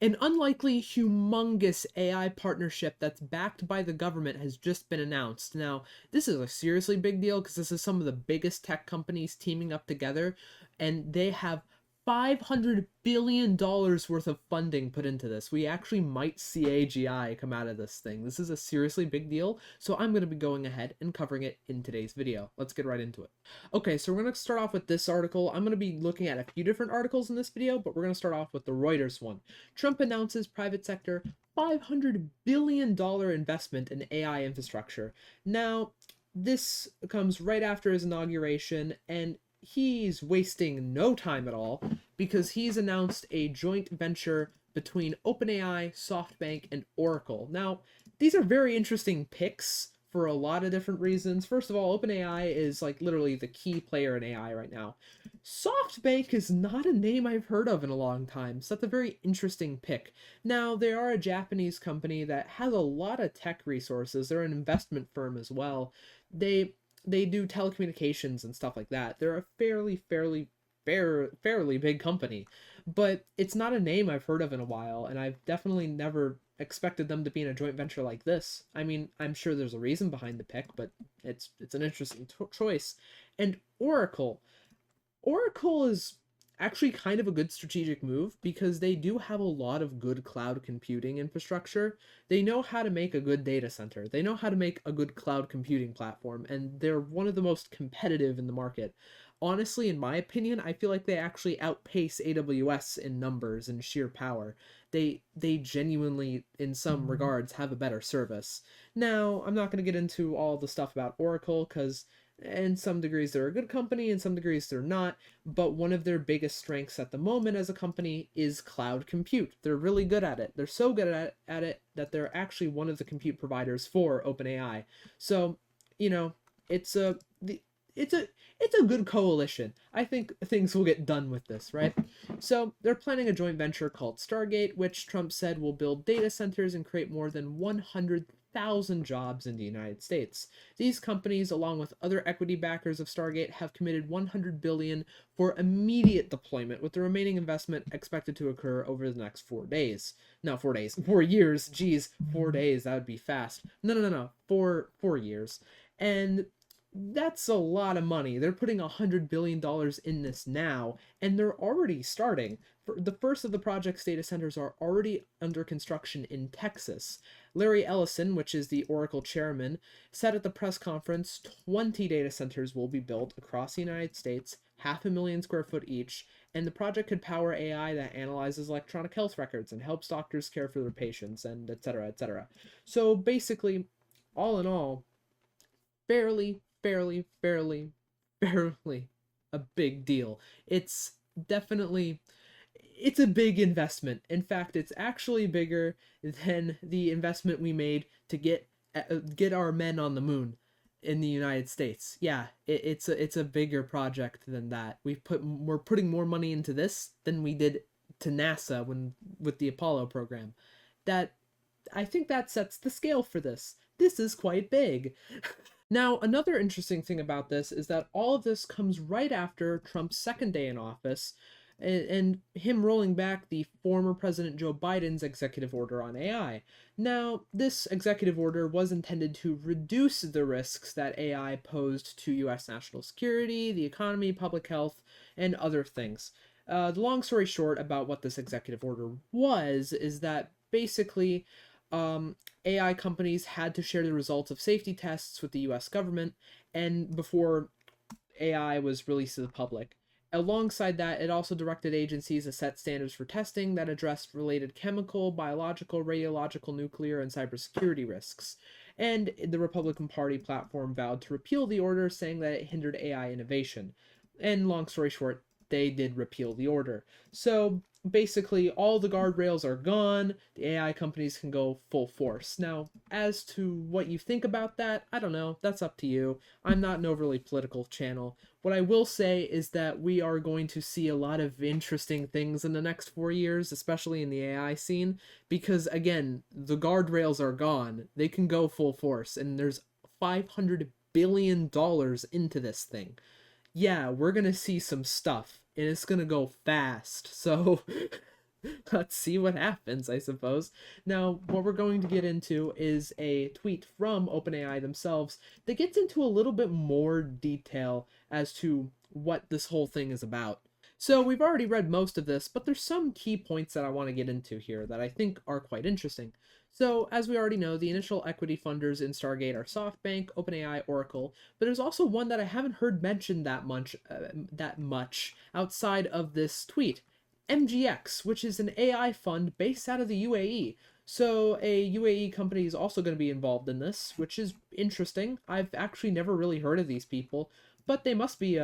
An unlikely, humongous AI partnership that's backed by the government has just been announced. Now, this is a seriously big deal because this is some of the biggest tech companies teaming up together, and they have $500 billion worth of funding put into this. We actually might see AGI come out of this thing. This is a seriously big deal, so I'm going to be going ahead and covering it in today's video. Let's get right into it. Okay, so we're going to start off with this article. I'm going to be looking at a few different articles in this video, but we're going to start off with the Reuters one. Trump announces private sector $500 billion investment in AI infrastructure. Now, this comes right after his inauguration, and he's wasting no time at all because he's announced a joint venture between OpenAI, Softbank, and Oracle. Now, these are very interesting picks for a lot of different reasons. First of all, OpenAI is like literally the key player in AI right now. Softbank is not a name I've heard of in a long time, so that's a very interesting pick. Now, they are a Japanese company that has a lot of tech resources. They're an investment firm as well. They do telecommunications and stuff like that. They're a fairly big company, but it's not a name I've heard of in a while, and I've definitely never expected them to be in a joint venture like this. I mean, I'm sure there's a reason behind the pick, but it's an interesting choice. And Oracle is actually kind of a good strategic move because they do have a lot of good cloud computing infrastructure. They know how to make a good data center. They know how to make a good cloud computing platform, and they're one of the most competitive in the market. Honestly, in my opinion, I feel like they actually outpace AWS in numbers and sheer power. They genuinely, in some regards, have a better service. Now, I'm not going to get into all the stuff about Oracle because in some degrees they're a good company, in some degrees they're not, but one of their biggest strengths at the moment as a company is cloud compute. They're really good at it. They're so good at it that they're actually one of the compute providers for OpenAI. So, you know, it's a it's a it's a good coalition. I think things will get done with this, right? So they're planning a joint venture called Stargate, which Trump said will build data centers and create more than 100,000 jobs in the United States. These companies, along with other equity backers of Stargate, have committed 100 billion for immediate deployment, with the remaining investment expected to occur over the next 4 days. No, 4 days. 4 years. Geez, 4 days. That would be fast. No. 4 years. And that's a lot of money. They're putting $100 billion in this now, and they're already starting. The first of the project's data centers are already under construction in Texas. Larry Ellison, which is the Oracle chairman, said at the press conference 20 data centers will be built across the United States, 500,000 square foot each, and the project could power AI that analyzes electronic health records and helps doctors care for their patients, and etc., etc. So basically, all in all, fairly a big deal. It's definitely it's a big investment. In fact, it's actually bigger than the investment we made to get our men on the moon in the United States. Yeah, it's a bigger project than that. We're putting more money into this than we did to NASA when with the Apollo program. That I think that sets the scale for this. This is quite big. Now, another interesting thing about this is that all of this comes right after Trump's second day in office and him rolling back the former President Joe Biden's executive order on AI. Now, this executive order was intended to reduce the risks that AI posed to US national security, the economy, public health, and other things. The long story short about what this executive order was is that basically AI companies had to share the results of safety tests with the US government and before AI was released to the public. Alongside that, it also directed agencies to set standards for testing that addressed related chemical, biological, radiological, nuclear, and cybersecurity risks. And the Republican Party platform vowed to repeal the order, saying that it hindered AI innovation. And long story short, they did repeal the order. So basically, all the guardrails are gone. The AI companies can go full force. Now, as to what you think about that, I don't know. That's up to you. I'm not an overly political channel. What I will say is that we are going to see a lot of interesting things in the next 4 years, especially in the AI scene, because again, the guardrails are gone. They can go full force, and there's $500 billion into this thing. Yeah, we're gonna see some stuff, and it's gonna go fast. So Let's see what happens, I suppose. Now, what we're going to get into is a tweet from OpenAI themselves that gets into a little bit more detail as to what this whole thing is about. So we've already read most of this, but there's some key points that I want to get into here that I think are quite interesting. So, as we already know, the initial equity funders in Stargate are SoftBank, OpenAI, Oracle, but there's also one that I haven't heard mentioned that much outside of this tweet. MGX, which is an AI fund based out of the UAE. So a UAE company is also going to be involved in this, which is interesting. I've actually never really heard of these people, but they must be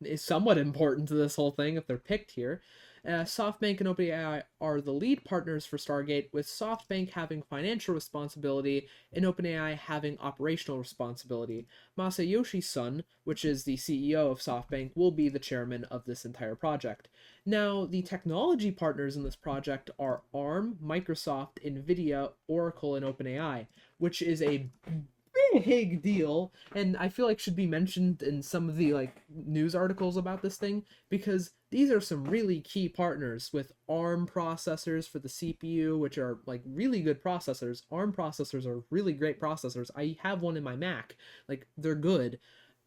is somewhat important to this whole thing if they're picked here. SoftBank and OpenAI are the lead partners for Stargate, with SoftBank having financial responsibility and OpenAI having operational responsibility. Masayoshi Son, which is the CEO of SoftBank, will be the chairman of this entire project. Now, the technology partners in this project are ARM, Microsoft, Nvidia, Oracle, and OpenAI, which is a big deal, and I feel like should be mentioned in some of the like news articles about this thing, because these are some really key partners, with ARM processors for the CPU, which are like really good processors. ARM processors are really great processors. I have one in my Mac. Like, they're good.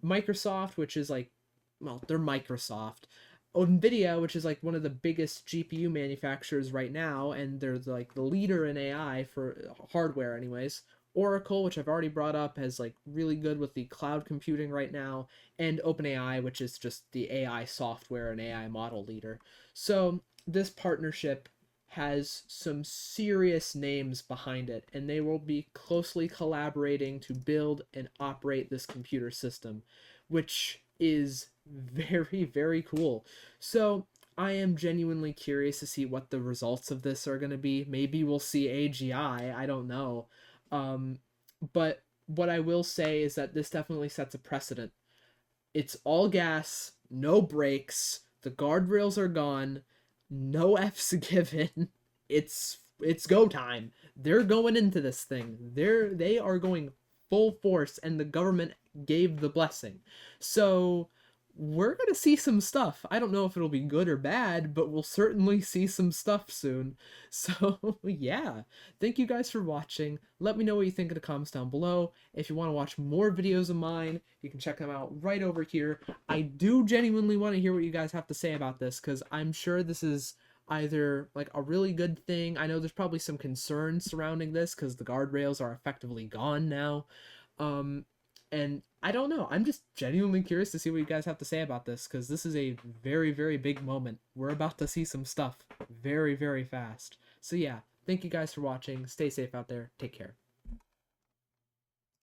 Microsoft, which is like, well, they're Microsoft. Nvidia, which is like one of the biggest GPU manufacturers right now, and they're like the leader in AI for hardware anyways. Oracle, which I've already brought up, has like really good with the cloud computing right now, and OpenAI, which is just the AI software and AI model leader. So this partnership has some serious names behind it, and they will be closely collaborating to build and operate this computer system, which is very, very cool. So I am genuinely curious to see what the results of this are going to be. Maybe we'll see AGI. I don't know. Um, but what I will say is that this definitely sets a precedent. It's all gas, no brakes. The guardrails are gone. No F's given. It's go time. They're going into this thing. They are going full force, and the government gave the blessing. So we're gonna see some stuff. I don't know if it'll be good or bad, but we'll certainly see some stuff soon. So yeah, thank you guys for watching. Let me know what you think in the comments down below. If you want to watch more videos of mine, you can check them out right over here. I do genuinely want to hear what you guys have to say about this, because I'm sure this is either like a really good thing. I know there's probably some concerns surrounding this because the guardrails are effectively gone now. Um, and I don't know. I'm just genuinely curious to see what you guys have to say about this, because this is a very, very big moment. We're about to see some stuff very, very fast. So yeah, thank you guys for watching. Stay safe out there. Take care.